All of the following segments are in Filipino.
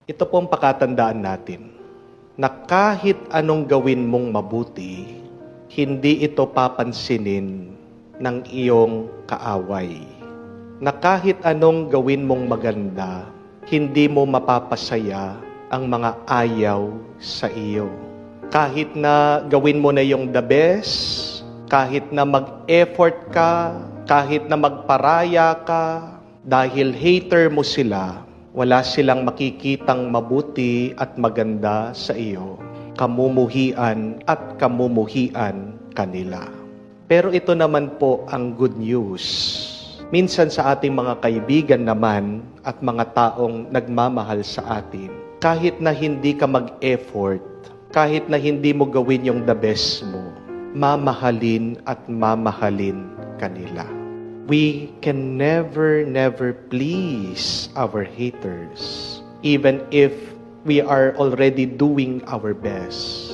Ito po ang pakatandaan natin, na kahit anong gawin mong mabuti, hindi ito papansinin ng iyong kaaway. Na kahit anong gawin mong maganda, hindi mo mapapasaya ang mga ayaw sa iyo. Kahit na gawin mo na yung the best, kahit na mag-effort ka, kahit na magparaya ka, dahil hater mo sila, wala silang makikitang mabuti at maganda sa iyo. Kamumuhian at kamumuhian kanila. Pero ito naman po ang good news. Minsan sa ating mga kaibigan naman at mga taong nagmamahal sa atin, kahit na hindi ka mag-effort, kahit na hindi mo gawin yung the best mo, mamahalin at mamahalin kanila. We can never please our haters, even if we are already doing our best.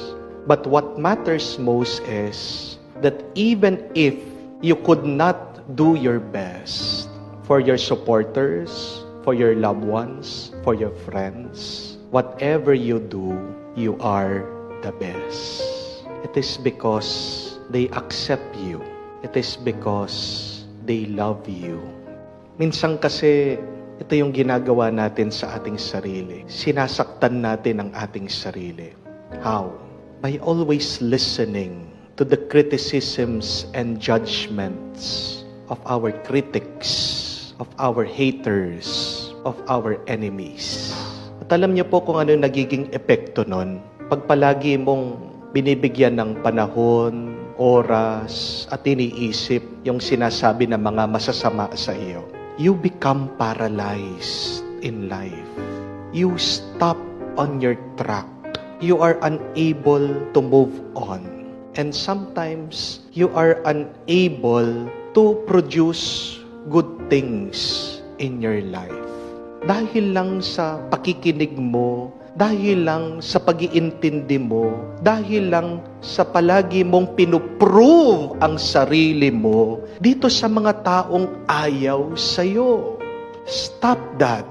But what matters most is that even if you could not do your best for your supporters, for your loved ones, for your friends, whatever you do, you are the best. It is because they accept you. It is because they love you. Minsan kasi, ito yung ginagawa natin sa ating sarili. Sinasaktan natin ang ating sarili. How? By always listening to the criticisms and judgments of our critics, of our haters, of our enemies. At alam niyo po kung ano yung nagiging epekto nun? Pag palagi mong binibigyan ng panahon, oras, at iniisip yung sinasabi ng mga masasama sa iyo, you become paralyzed in life. You stop on your track. You are unable to move on. And sometimes, you are unable to produce good things in your life. Dahil lang sa pakikinig mo, dahil lang sa pag-iintindi mo, dahil lang sa palagi mong pinuprove ang sarili mo dito sa mga taong ayaw sa'yo. Stop that.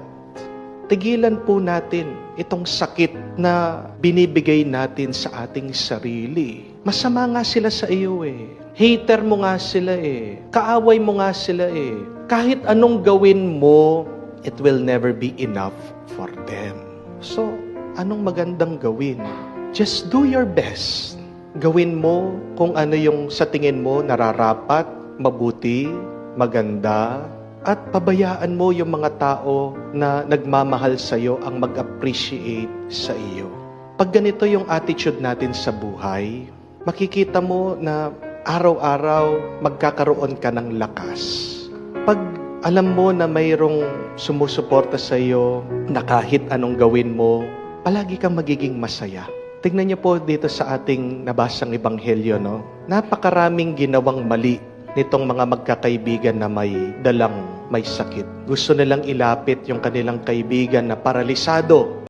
Tigilan po natin itong sakit na binibigay natin sa ating sarili. Masama nga sila sa iyo eh. Hater mo nga sila eh. Kaaway mo nga sila eh. Kahit anong gawin mo, it will never be enough for them. So, anong magandang gawin? Just do your best. Gawin mo kung ano yung sa tingin mo nararapat, mabuti, maganda, at pabayaan mo yung mga tao na nagmamahal sa iyo ang mag-appreciate sa iyo. Pag ganito yung attitude natin sa buhay, makikita mo na araw-araw magkakaroon ka ng lakas. Pag alam mo na mayroong sumusuporta sa iyo na kahit anong gawin mo, palagi kang magiging masaya. Tingnan niyo po dito sa ating nabasang ebanghelyo, no? Napakaraming ginawang mali nitong mga magkakaibigan na may sakit. Gusto nilang ilapit yung kanilang kaibigan na paralisado